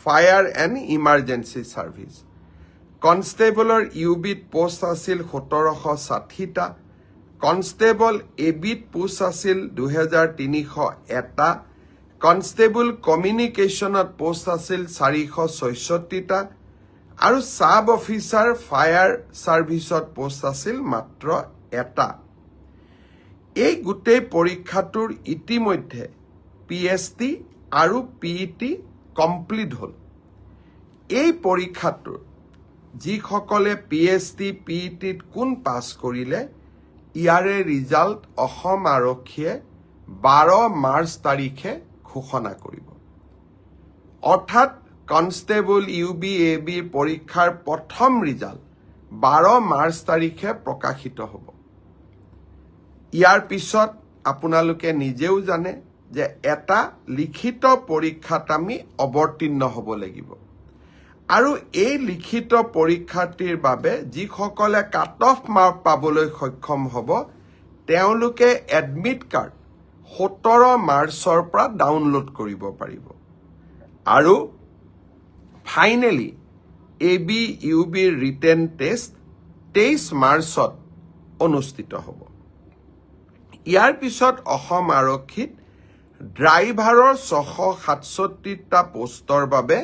Fire and emergency service. কনষ্টেবলৰ ইউবিত post আছিল 1760টা, কনষ্টেবল এবিত পোষ্ট আছিল 2301টা, কনষ্টেবল কমিউনিকেশ্যনত পোষ্ট আছিল 466টা, আৰু সাব অফিচাৰ ফায়াৰ ছাৰ্ভিচত পোষ্ট আছিল মাত্ৰ এটা। এই গোটেই পৰীক্ষাটোৰ ইতিমধ্যে PST আৰু PET কমপ্লিট হ'ল। এই পৰীক্ষাটোৰ যিসকলে PST PETত কোন পাছ কৰিলে ইয়াৰে ৰিজাল্ট অসম আৰক্ষীয়ে 12 মাৰ্চ তাৰিখে ঘোষণা কৰিব। অৰ্থাৎ কনষ্টেবল UB AB পৰীক্ষাৰ প্ৰথম ৰিজাল্ট 12 মাৰ্চ তাৰিখে প্ৰকাশিত হ'ব। ইয়াৰ পিছত আপোনালোকে নিজেও জানে যে এটা লিখিত পৰীক্ষাত আমি অৱতীৰ্ণ হ'ব লাগিব, আৰু এই লিখিত পৰীক্ষাটিৰ বাবে যিসকলে কাট অফ মাৰ্ক পাবলৈ সক্ষম হ'ব তেওঁলোকে এডমিট কাৰ্ড 17 মাৰ্চৰ পৰা ডাউনলোড কৰিব পাৰিব, আৰু finally AB UB written test 23 মাৰ্চত অনুষ্ঠিত হ'ব। ইয়াৰ পিছত অসম আৰক্ষীত ড্ৰাইভাৰৰ 667টা পোষ্টৰ বাবে